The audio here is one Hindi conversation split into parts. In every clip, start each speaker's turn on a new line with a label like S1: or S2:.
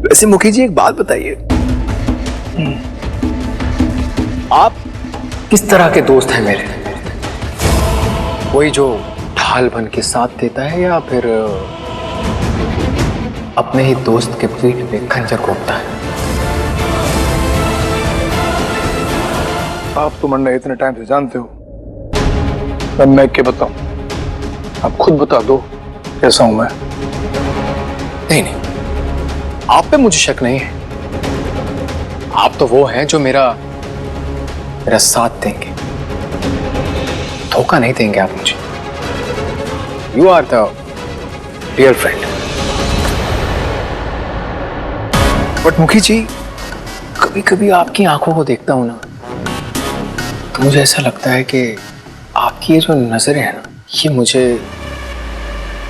S1: वैसे मुखी जी एक बात बताइए, आप किस तरह के दोस्त हैं मेरे? कोई जो ढाल बन के साथ देता है या फिर अपने ही दोस्त के पीठ पे खंजर घोंपता है?
S2: आप तो मन्ना इतने टाइम से जानते हो, अब मैं क्या बताऊं? आप खुद बता दो कैसा हूं मैं।
S1: नहीं नहीं, आप पे मुझे शक नहीं है। आप तो वो हैं जो मेरा साथ देंगे, धोखा नहीं देंगे आप मुझे। You are the real friend. But Mukhi ji, कभी कभी आपकी आंखों को देखता हूं ना, तो मुझे ऐसा लगता है कि आपकी ये जो नजरें हैं ना, ये मुझे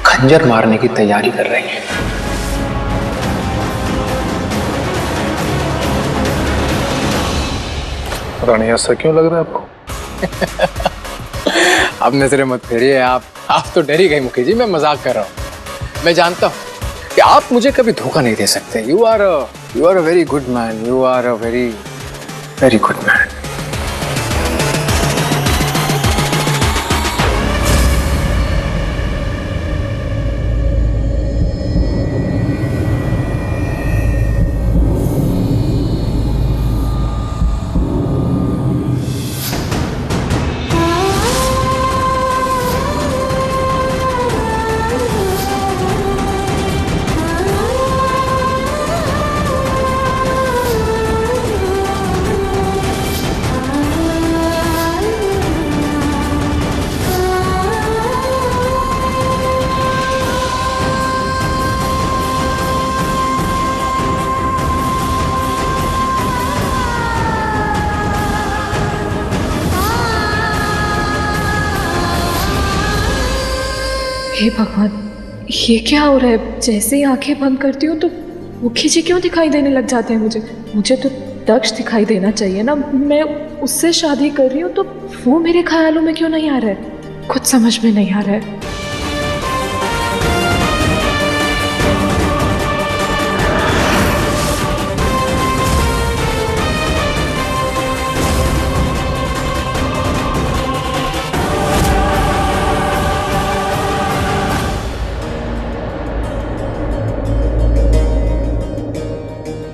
S1: खंजर मारने की तैयारी कर रही हैं।
S2: पता नहीं ऐसा क्यों लग रहा है आपको।
S1: अब नजरें मत फेरिए आप तो डर ही गए मुखी जी, मैं मजाक कर रहा हूँ। मैं जानता हूँ कि आप मुझे कभी धोखा नहीं दे सकते। You are a very good man, you are a very very good man.
S3: हे भगवान, ये क्या हो रहा है? जैसे ही आंखें बंद करती हूँ तो मुखी जी क्यों दिखाई देने लग जाते हैं मुझे तो दक्ष दिखाई देना चाहिए ना। मैं उससे शादी कर रही हूँ तो वो मेरे ख्यालों में क्यों नहीं आ रहा है? कुछ समझ में नहीं आ रहा है।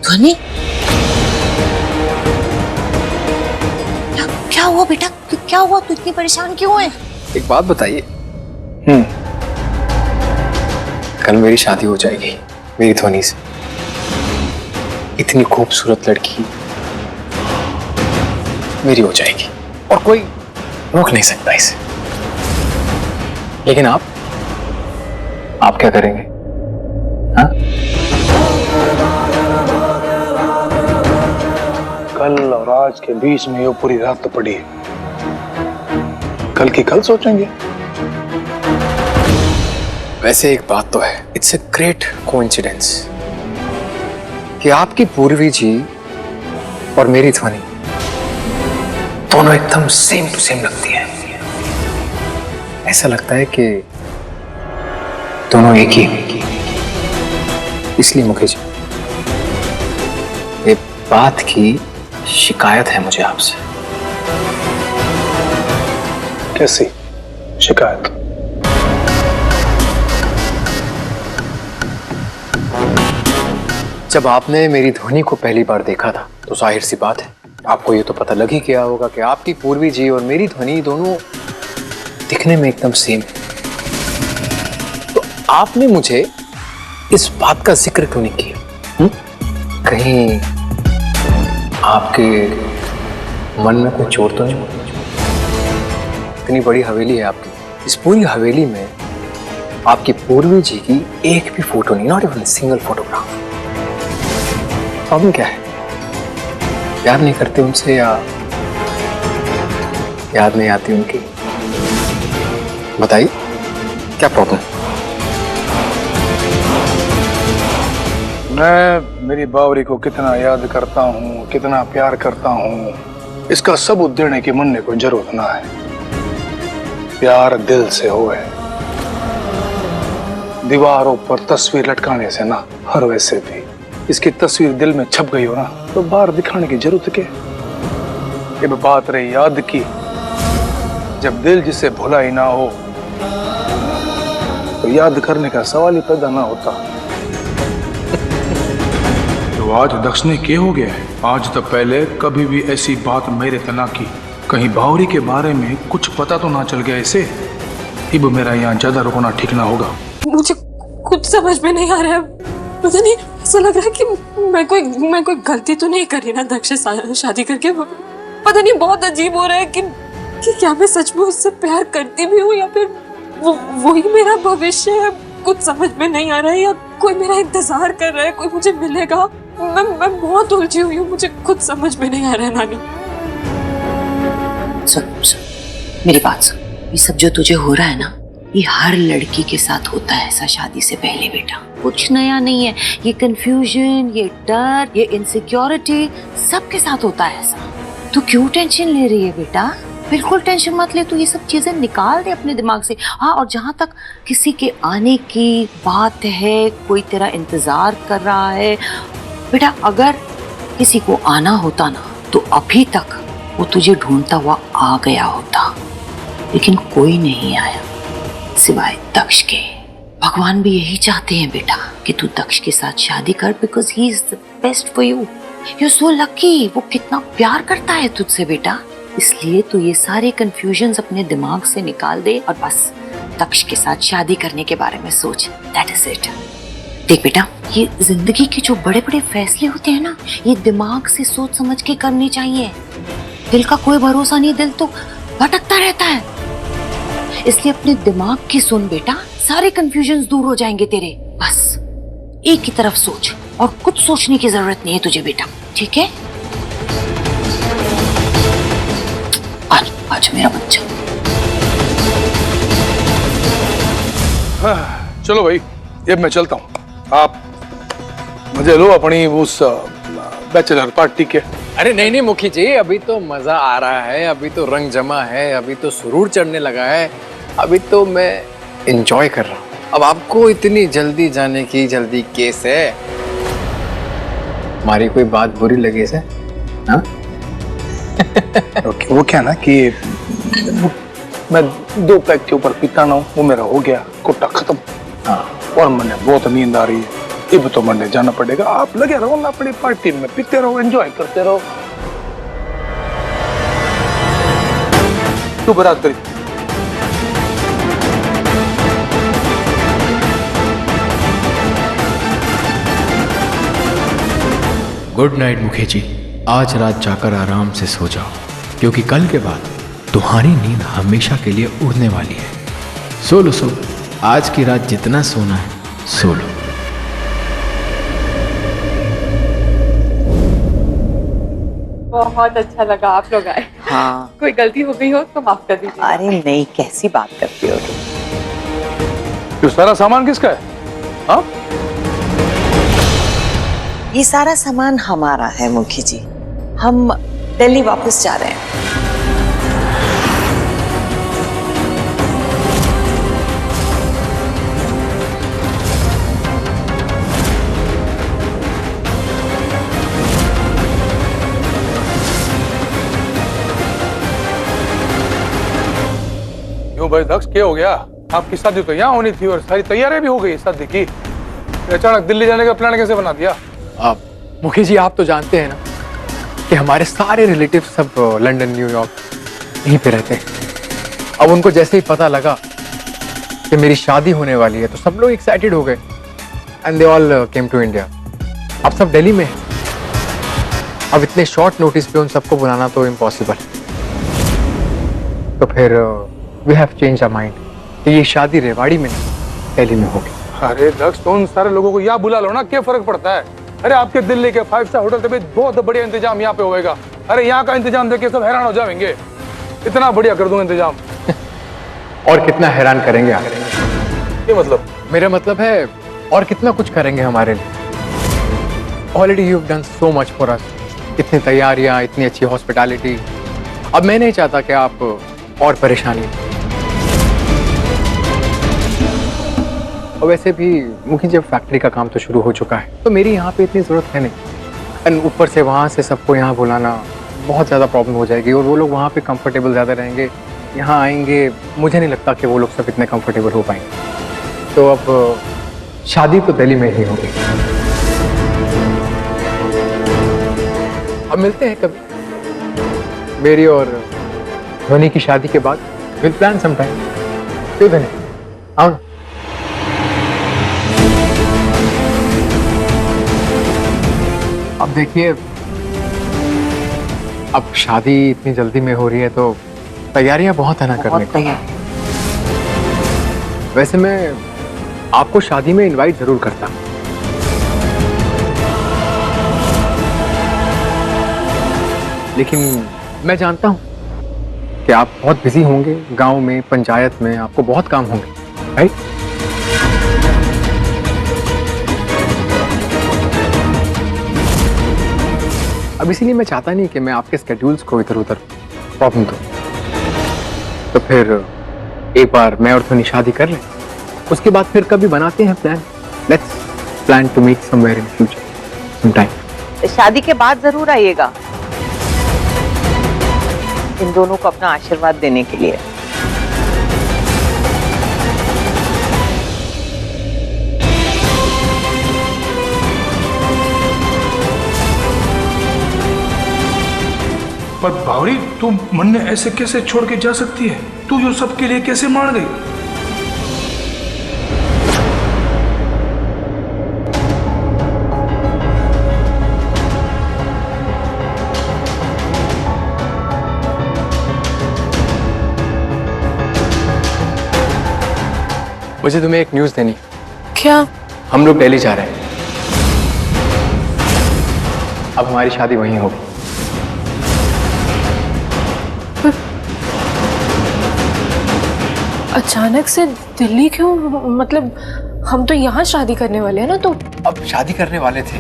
S4: ध्वनि, क्या हुआ बेटा? क्या हुआ? तू इतनी परेशान क्यों है?
S1: एक बात बताइए, कल मेरी शादी हो जाएगी मेरी ध्वनि से। इतनी खूबसूरत लड़की मेरी हो जाएगी और कोई रोक नहीं सकता इसे। लेकिन आप क्या करेंगे? हाँ?
S2: कल और आज के बीच में ये पूरी रात तो पड़ी है। कल की कल सोचेंगे।
S1: वैसे एक बात तो है, इट्स ए ग्रेट कोइंसिडेंस कि आपकी पूर्वी जी और मेरी ध्वनि दोनों एकदम सेम टू सेम लगती हैं। ऐसा लगता है कि दोनों एक ही हैं। इसलिए मुखी जी, ये बात की शिकायत है मुझे आपसे।
S2: कैसी शिकायत?
S1: जब आपने मेरी ध्वनि को पहली बार देखा था तो जाहिर सी बात है आपको ये तो पता लग ही गया होगा कि आपकी पूर्वी जी और मेरी ध्वनि दोनों दिखने में एकदम सेम है। तो आपने मुझे इस बात का जिक्र क्यों नहीं किया? कहीं आपके मन में कोई चोट तो नहीं? इतनी बड़ी हवेली है आपकी, इस पूरी हवेली में आपकी पूर्वी जी की एक भी फोटो नहीं, not even single photograph. Problem क्या है? प्यार नहीं करते उनसे या याद नहीं आती उनकी? बताइए क्या प्रॉब्लम?
S2: मैं मेरी बावरी को कितना याद करता हूँ, कितना प्यार करता हूँ, इसका सबूत देने की मन्ने को जरूरत ना है। प्यार दिल से होए, दीवारों पर तस्वीर लटकाने से ना, हर वैसे भी इसकी तस्वीर दिल में छप गई हो ना, तो बाहर दिखाने की जरूरत क्या? ये बात रही याद की, जब दिल जिसे भुला ही ना हो तो याद करने का सवाल ही पैदा ना होता। तो आज दक्ष ने क्या हो गया है? आज तक पहले कभी भी ऐसी बात मेरे तना की। कहीं बावरी के बारे में कुछ पता तो ना चल गया इसे? अब मेरा यहाँ ज्यादा रुकना ठीक ना होगा।
S3: मुझे कुछ समझ में नहीं आ रहा है। पता नहीं, ऐसा लग रहा है कि मैं कोई गलती तो नहीं कर रही ना दक्ष से शादी करके। पता नहीं, बहुत अजीब हो रहा है कि क्या मैं सच में उससे प्यार करती भी हूँ या फिर वही मेरा भविष्य है। कुछ समझ में नहीं आ रहा है, या कोई मेरा इंतजार कर रहा है, कोई मुझे मिलेगा। मैं बहुत उलझी हुई हूँ, मुझे कुछ समझ में नहीं आ रहा है नानी।
S4: सुन मेरी बात सुन, ये सब जो तुझे हो रहा है ना, ये हर लड़की के साथ होता है ऐसा शादी से पहले बेटा। कुछ नया नहीं है। ये कंफ्यूजन, ये डर, ये इनसिक्योरिटी सबके साथ होता है ऐसा। तू क्यों टेंशन ले रही है बेटा? बिल्कुल टेंशन मत ले, तू ये सब चीजें निकाल दे अपने दिमाग से। हाँ, और जहाँ तक किसी के आने की बात है, कोई तेरा इंतजार कर रहा है बेटा, अगर किसी को आना होता ना तो अभी तक वो तुझे ढूंढता हुआ आ गया होता, लेकिन कोई नहीं आया सिवाय दक्ष के। भगवान भी यही चाहते हैं बेटा कि तू दक्ष के साथ शादी कर, because he is the best for you. You so lucky. वो कितना प्यार करता है तुझसे बेटा, इसलिए तू ये सारे कंफ्यूजन्स अपने दिमाग से निकाल दे और बस दक्ष के साथ शादी करने के बारे में सोच। That is it. देख बेटा, ये जिंदगी के जो बड़े बड़े फैसले होते हैं ना, ये दिमाग से सोच समझ के करने चाहिए। दिल का कोई भरोसा नहीं, दिल तो भटकता रहता है। इसलिए अपने दिमाग की सुन बेटा, सारे कंफ्यूजन्स दूर हो जाएंगे तेरे। बस एक ही तरफ सोच और कुछ सोचने की जरूरत नहीं है तुझे बेटा, ठीक है? आज आज मेरा बच्चा।
S2: चलो भाई, अब मैं चलता हूँ। आप मुझे लो अपनी उस बैचलर पार्टी के।
S1: अरे नहीं मुखी जी, अभी तो मजा आ रहा है, अभी तो रंग जमा है, अभी तो सुरूर चढ़ने लगा है, अभी तो मैं एंजॉय कर रहा हूँ। अब आपको इतनी जल्दी जाने की जल्दी केस है? हमारी कोई बात बुरी लगे से? हाँ?
S2: वो क्या ना कि मैं 2 पैक के ऊपर पीता ना हूँ, वो मेरा हो गया, कोटा खत्म। हाँ, और मैंने बहुत नींद आ रही है, अब तो मैंने जाना पड़ेगा। आप लगे रहो ना अपनी पार्टी में, पीते रहो, एंजॉय करते रहो। तू बरात करी।
S1: गुड नाइट मुखी जी, आज रात जाकर आराम से सो जाओ, क्योंकि कल के बाद तुम्हारी नींद हमेशा के लिए उड़ने वाली है। सो लो सो, आज की रात जितना सोना है सो लो।
S3: बहुत अच्छा लगा आप लोग आए।
S4: हाँ,
S3: कोई गलती हो गई हो तो माफ कर दीजिए।
S4: अरे नहीं, कैसी बात करती हो तुम?
S2: ये सारा सामान किसका है? हाँ?
S4: ये सारा सामान हमारा है मुखी जी, हम दिल्ली वापस जा रहे हैं।
S2: क्यों भाई दक्ष, क्या हो गया? आपकी शादी तो यहाँ होनी थी और सारी तैयारियां भी हो गई शादी की, अचानक दिल्ली जाने का प्लान कैसे बना दिया?
S1: आप मुखी जी, आप तो जानते हैं ना कि हमारे सारे रिलेटिव सब लंदन, न्यूयॉर्क यहीं पे रहते हैं। अब उनको जैसे ही पता लगा कि मेरी शादी होने वाली है तो सब लोग एक्साइटेड हो गए and they all came to India. अब सब दिल्ली में हैं। अब इतने शॉर्ट नोटिस पे उन सबको बुलाना तो इम्पॉसिबल। तो फिर we have change our mind कि ये शादी रेवाड़ी में नहीं, दिल्ली में होगी।
S2: अरे दक्ष, तो उन सारे लोगों को यहाँ बुला लो ना, क्या फर्क पड़ता है? अरे आपके दिल्ली के 5 स्टार होटल पे बहुत बढ़िया इंतजाम यहाँ पे होएगा। अरे यहाँ का इंतजाम देख के सब हैरान हो जाएंगे, इतना बढ़िया कर दूंगा इंतजाम।
S1: और कितना हैरान करेंगे आप?
S2: ये मतलब?
S1: मेरा मतलब है और कितना कुछ करेंगे हमारे लिए। Already you have done so much for us. इतनी तैयारियां, इतनी अच्छी हॉस्पिटैलिटी। अब मैं नहीं चाहता कि आप और परेशानी। और वैसे भी मुखी जब फैक्ट्री का काम तो शुरू हो चुका है तो मेरी यहाँ पे इतनी ज़रूरत है नहीं। एंड ऊपर से वहाँ से सबको यहाँ बुलाना बहुत ज़्यादा प्रॉब्लम हो जाएगी और वो लोग वहाँ पे कंफर्टेबल ज़्यादा रहेंगे, यहाँ आएंगे, मुझे नहीं लगता कि वो लोग सब इतने कंफर्टेबल हो पाएंगे। तो अब शादी तो दिल्ली में ही होगी। अब मिलते हैं कभी, मेरी और ध्वनि की शादी के बाद। Will plan some time. क्यों ध्वनि, आओ ना। अब देखिए, अब शादी इतनी जल्दी में हो रही है तो तैयारियां बहुत है ना करने को। वैसे मैं आपको शादी में इनवाइट जरूर करता, लेकिन मैं जानता हूं कि आप बहुत बिजी होंगे, गांव में, पंचायत में आपको बहुत काम होंगे, राइट? अब इसीलिए मैं चाहता नहीं कि मैं आपके स्केड्यूल्स को इधर उधर प्रॉब्लम दूं। तो फिर एक बार मैं और ध्वनि शादी कर लें, उसके बाद फिर कभी बनाते हैं plan. Let's plan to meet somewhere in future some time.
S4: शादी के बाद जरूर आइएगा, इन दोनों को अपना आशीर्वाद देने के लिए।
S2: पर बावरी, तू मन ने ऐसे कैसे छोड़ के जा सकती है? तू यो सब के लिए कैसे मान गई?
S1: मुझे तुम्हें एक न्यूज़ देनी।
S3: क्या?
S1: हम लोग दिल्ली जा रहे हैं। अब हमारी शादी वहीं होगी।
S3: अचानक से दिल्ली क्यों? मतलब हम तो यहाँ शादी करने वाले हैं ना। तो
S1: अब शादी करने वाले थे।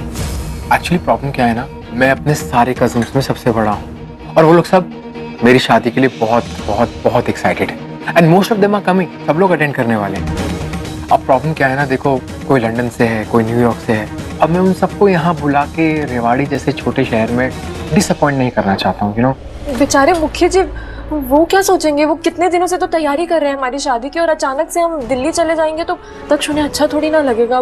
S1: एक्चुअली प्रॉब्लम क्या है ना, मैं अपने सारे कजिन्स में सबसे बड़ा हूँ और वो लोग सब मेरी शादी के लिए बहुत बहुत बहुत एक्साइटेड है। And most of them are coming, सब लोग अटेंड करने वाले हैं। अब प्रॉब्लम क्या है ना, देखो, कोई लंदन से है, कोई न्यूयॉर्क से है। अब मैं उन सबको यहाँ बुला के रेवाड़ी जैसे छोटे शहर में डिसअपॉइंट नहीं करना चाहता हूँ, यू नो।
S3: बेचारे मुखिया जी, वो क्या सोचेंगे? वो कितने दिनों से तो तैयारी कर रहे हैं हमारी शादी की, और अचानक से हम दिल्ली चले जाएंगे तो दक्ष उन्हें अच्छा थोड़ी ना लगेगा।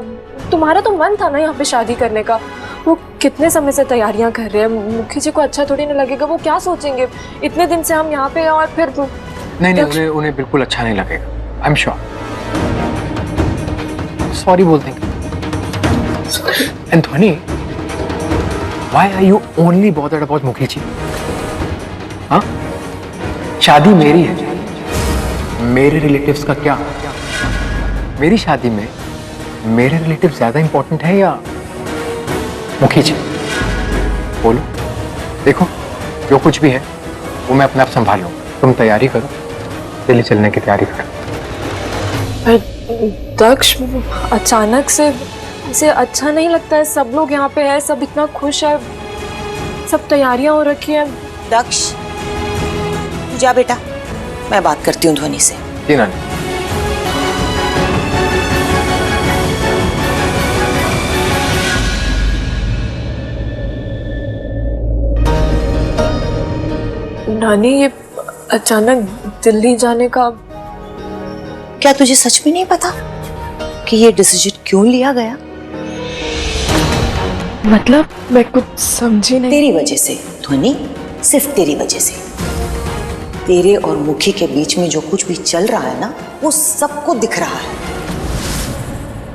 S3: तुम्हारा तो मन था ना यहाँ पे शादी करने का, वो कितने समय से तैयारियां कर रहे हैं, मुखिया जी को अच्छा थोड़ी ना लगेगा। वो क्या सोचेंगे इतने दिन से हम यहाँ पे, और फिर
S1: नहीं, उन्हें बिल्कुल अच्छा नहीं लगेगा, आई एम श्योर। सॉरी बोल देंगे। And Dhwani, why are you only bothered about Mukhi ji? हाँ, शादी मेरी है, मेरे रिलेटिव्स का क्या? मेरी शादी में मेरे रिलेटिव ज्यादा इंपॉर्टेंट है या मुखी जी? बोलो। देखो, जो कुछ भी है वो मैं अपने आप संभालूं। तुम तैयारी करो, दिल्ली चलने की तैयारी करो।
S3: दक्ष, अचानक से इसे अच्छा नहीं लगता है। सब लोग यहाँ पे हैं, सब इतना खुश है, सब तैयारियां हो रखी हैं।
S4: दक्ष, तू जा बेटा, मैं बात करती हूँ ध्वनि से।
S1: जी नानी।
S3: नानी, ये अचानक दिल्ली जाने का,
S4: क्या तुझे सच में नहीं पता कि ये डिसीजन क्यों लिया गया?
S3: मतलब मैं कुछ समझी नहीं।
S4: तेरी वजह से ध्वनि, सिर्फ तेरी वजह से। तेरे और मुखी के बीच में जो कुछ भी चल रहा है ना, वो सबको दिख रहा है,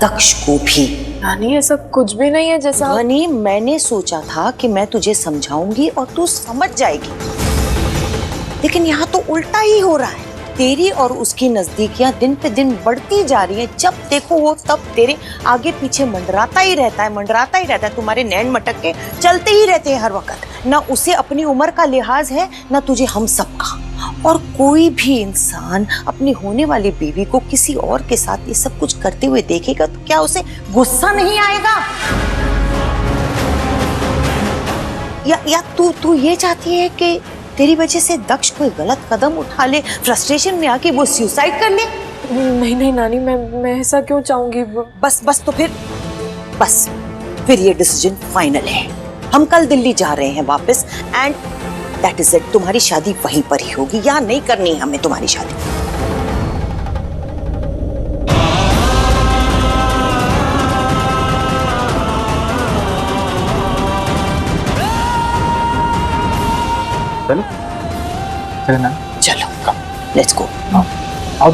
S4: दक्ष को भी।
S3: नानी, ऐसा कुछ भी नहीं है जैसा।
S4: ध्वनि, मैंने सोचा था कि मैं तुझे समझाऊंगी और तू समझ जाएगी, लेकिन यहाँ तो उल्टा ही हो रहा है। तेरी और उसकी नजदीकियां दिन पे दिन बढ़ती जा रही है। जब देखो वो तब तेरे आगे पीछे मंडराता ही रहता है। तुम्हारे नैन मटक के चलते ही रहते हैं हर वक्त। ना उसे अपनी उम्र का लिहाज है, ना तुझे हम सब का। और कोई भी इंसान अपनी होने वाली बीवी को किसी और के साथ ये सब कुछ करते हुए देखेगा तो क्या उसे गुस्सा नहीं आएगा? या तू ये चाहती है कि तेरी वजह से दक्ष कोई गलत कदम उठा ले, फ्रस्ट्रेशन में आके वो सुसाइड कर ले?
S3: नहीं नहीं नानी, मैं ऐसा क्यों चाहूंगी?
S4: बस बस तो फिर ये डिसीजन फाइनल है। हम कल दिल्ली जा रहे हैं वापस एंड दैट इज इट। तुम्हारी शादी वहीं पर ही होगी, या नहीं करनी हमें तुम्हारी शादी।
S1: चलो ना,
S4: चलो लेट्स गो।
S1: आओ।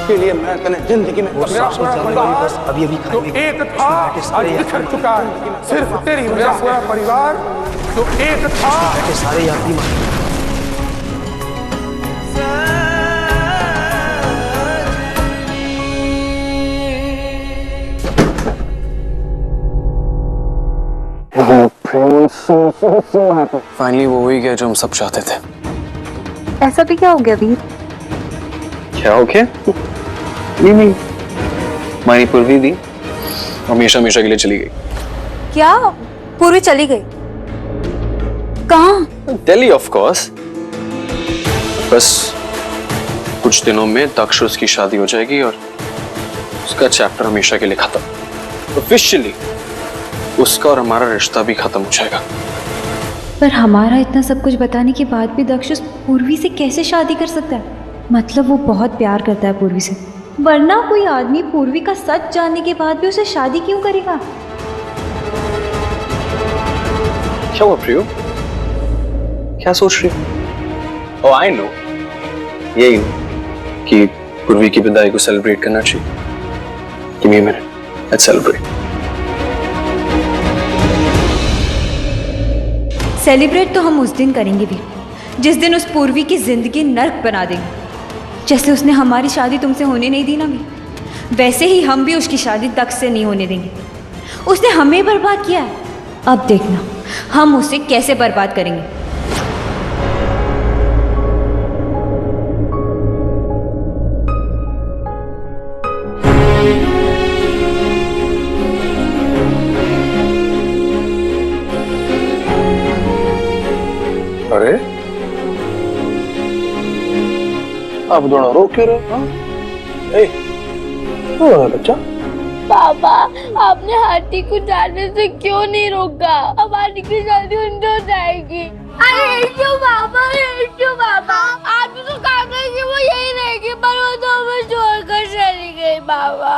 S2: के लिए मैं तने जिंदगी में अभी खाएंगे। तो एक था आज बिखर चुका है। सिर्फ तेरी वजह पूरा परिवार जो एक था
S5: के सारे यात्री मारे।
S1: फाइनली वो हो ही गया जो हम सब चाहते थे।
S6: ऐसा भी क्या हो गया वीर?
S1: क्या हो गया? नहीं, हमारी पूर्वी दी हमेशा हमेशा के लिए चली गई।
S6: क्या पूर्वी चली गई? कहाँ?
S1: Delhi of course. बस कुछ दिनों में दक्ष उसकी शादी हो जाएगी और उसका चैप्टर हमेशा के लिए खत्म। ऑफिशियली उसका और हमारा रिश्ता भी खत्म हो जाएगा।
S7: पर हमारा इतना सब कुछ बताने के बाद भी दक्ष उस पूर्वी से कैसे शादी कर सकता है? मतलब वो बहुत प्यार करता है पूर्वी से, वरना कोई आदमी पूर्वी का सच जानने के बाद भी उसे शादी क्यों करेगा?
S1: क्या हुआ प्रियो? क्या सोच रही हो? आई नो, यही कि पूर्वी की विदाई को सेलिब्रेट करना चाहिए। Give me a minute. Let's celebrate.
S7: Celebrate तो हम उस दिन करेंगे भी, जिस दिन उस पूर्वी की जिंदगी नर्क बना देंगे। जैसे उसने हमारी शादी तुमसे होने नहीं दी ना भी, वैसे ही हम भी उसकी शादी दक्ष से नहीं होने देंगे। उसने हमें बर्बाद किया है, अब देखना हम उसे कैसे बर्बाद करेंगे।
S2: अरे अब दोनों रो क्यों रहे? हाँ? ए, क्यों रो रहा है बच्चा?
S8: पापा, आपने हाथी को जाने से क्यों नहीं रोका? अब हाथी की शादी उनसे हो जाएगी। पापा, आप तो कहा था कि वो यही रहेगी, पर वो तो हमें छोड़कर चली गई बाबा।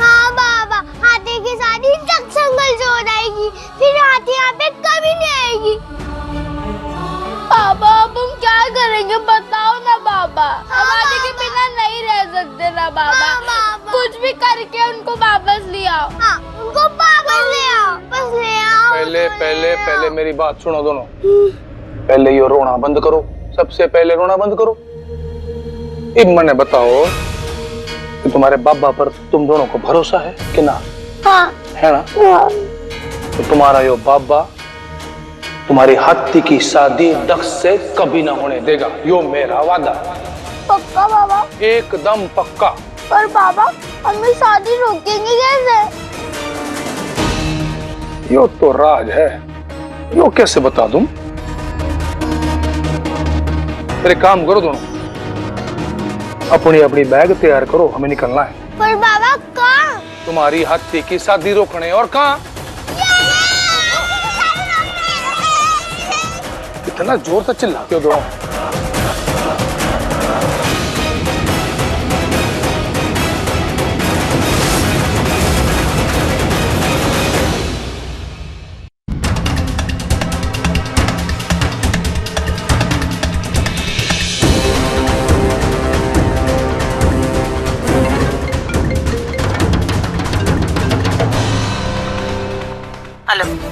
S8: हाँ बाबा, हाथी की शादी तक जंगल से हो जाएगी, फिर हाथी यहाँ पे कभी नहीं आएगी। पापा, अब हम क्या करेंगे बताओ ना बाबा। हमारे के बिना नहीं रह सकते ना बाबा। कुछ भी करके उनको वापस ले आओ। हाँ, उनको वापस ले आओ, बस ले आओ।
S2: पहले मेरी बात सुनो दोनों। पहले ये रोना बंद करो, सबसे पहले रोना बंद करो। अब मैंने बताओ कि तुम्हारे बाबा पर तुम दोनों को भरोसा है कि ना?
S8: हाँ।
S2: है ना? हाँ। तो तुम्हारा यो बाबा तुम्हारी हाथी की शादी दक्ष से कभी ना होने देगा, यो मेरा वादा।
S8: पक्का बाबा?
S2: एकदम पक्का।
S8: पर बाबा, हमें शादी रोकेंगे कैसे?
S2: यो तो राज है, यो कैसे बता दूं? फिर एक काम करो दोनों, अपनी अपनी बैग तैयार करो, हमें निकलना है।
S8: पर बाबा कहाँ?
S2: तुम्हारी हाथी की शादी रोकने। और कहाँ? इतना जोर से चिल्लाते हो दोनों।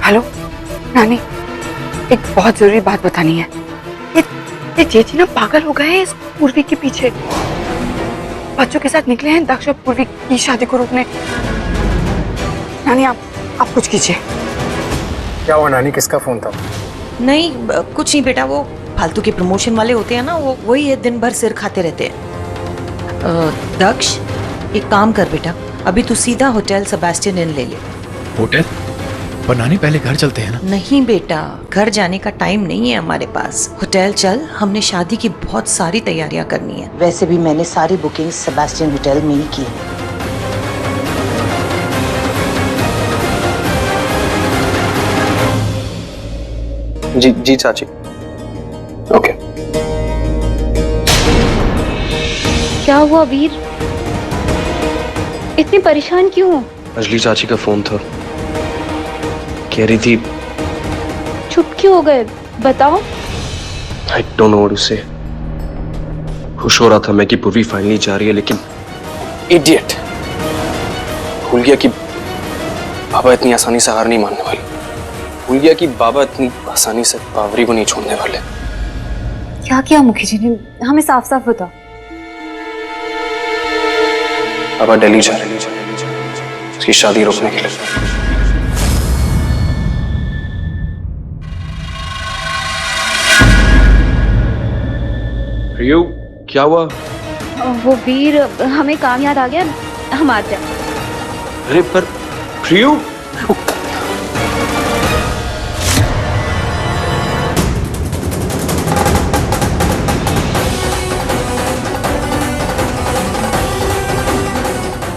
S6: हेलो नानी, एक बहुत जरूरी बात बतानी है। ये जेठी ना पागल हो गए हैं इस पूर्वी के पीछे। बच्चों के साथ निकले हैं दक्ष और पूर्वी की शादी को रोकने। नानी आप कुछ कीजिए।
S1: क्या हुआ नानी, किसका फोन था?
S4: नहीं कुछ नहीं बेटा, वो फालतू के प्रमोशन वाले होते हैं ना, वो वही है, दिन भर सिर खाते रहते हैं। दक्ष एक काम कर बेटा, अभी तू सीधा होटल सेबेस्टियन इन ले ले।
S5: होटल? पर नानी पहले घर चलते हैं ना।
S4: नहीं बेटा, घर जाने का टाइम नहीं है हमारे पास। होटल चल, हमने शादी की बहुत सारी तैयारियां करनी है। वैसे भी मैंने सारी बुकिंग सेबेस्टियन होटल में ही की है।
S1: जी जी चाची। ओके।
S7: क्या हुआ वीर, इतने परेशान क्यों हो?
S1: अंजलि चाची का फोन था, कह रही थी।
S7: चुप क्यों हो गए, बताओ।
S1: I don't know what to say. खुश हो रहा था मैं कि पूर्वी फाइनली जा रही है, लेकिन इडियट भूल गया कि पापा इतनी आसानी से हार नहीं मानने वाली। भूल गया कि बाबा इतनी आसानी से बावरी को नहीं छोड़ने वाले।
S7: क्या किया मुखी जी ने, हमें साफ साफ बताओ।
S1: बाबा दिल्ली जा रहे हैं उसकी शादी रोकने के लिए।
S5: प्रियो, क्या हुआ?
S7: वो वीर, हमें काम याद आ गया, हम आते हैं।
S5: अरे पर प्रियो,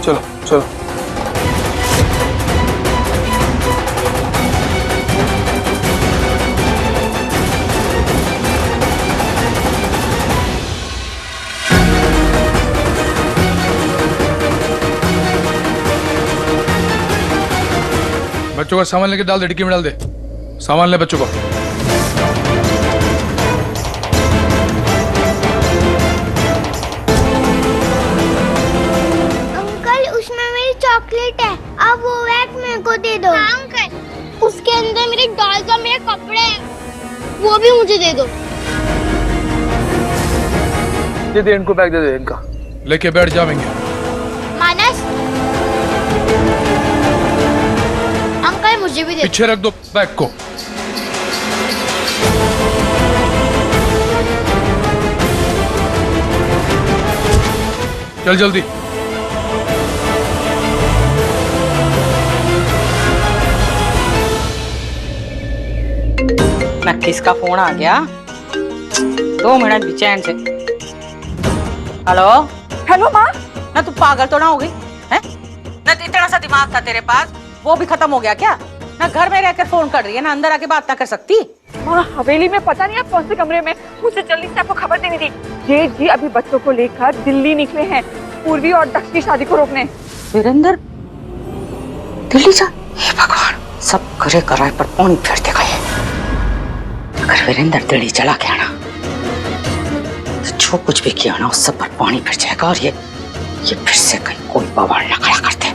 S2: चलो चलो।
S9: बच्चों का सामान लेके डाल दे, डिक्की में डाल दे। सामान ले बच्चों को।
S8: अंकल उसमें मेरी चॉकलेट है, आप वो बैग मेरे को दे दो। हाँ अंकल, उसके अंदर मेरे डॉल का मेरे कपड़े हैं, वो भी मुझे दे दो।
S2: दे इनको बैग, दे इनका।
S9: लेके बैठ जाएंगे।
S8: मानस अंकल मुझे भी दे।
S9: पीछे रख दो बैग को। चल जल्दी।
S10: नक्कीस का फोन आ गया, 2 मिनट भी चैन से। हेलो
S6: हेलो माँ।
S10: ना तू पागल तो ना हो गई है? ना इतना सा दिमाग था तेरे पास, वो भी खत्म हो गया क्या? ना घर में रहकर फोन कर रही है, ना अंदर आके बात ना कर सकती?
S6: माँ हवेली में पता नहीं आप कौन से कमरे में, मुझे जल्दी से आपको खबर देनी थी। जेठ जी अभी बच्चों को लेकर दिल्ली निकले हैं, पूर्वी और दक्ष की शादी को रोकने।
S10: वीरेंद्र दिल्ली जा? हे भगवान, सब करे कराए पर पानी फेरते गए। अगर वीरेंद्र दिल्ली चला गया ना तो जो कुछ भी किया ना उस सब पर पानी फिर जाएगा, और ये फिर से कहीं कोई बवाल न खड़ा करते।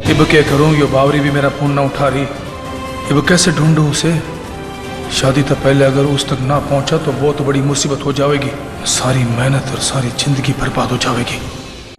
S9: अब क्या करूं, ये बावरी भी मेरा फोन ना उठा रही। अब कैसे ढूंढूं उसे? शादी तो पहले अगर उस तक ना पहुंचा तो बहुत बड़ी मुसीबत हो जाएगी, सारी मेहनत और सारी जिंदगी बर्बाद हो जाएगी।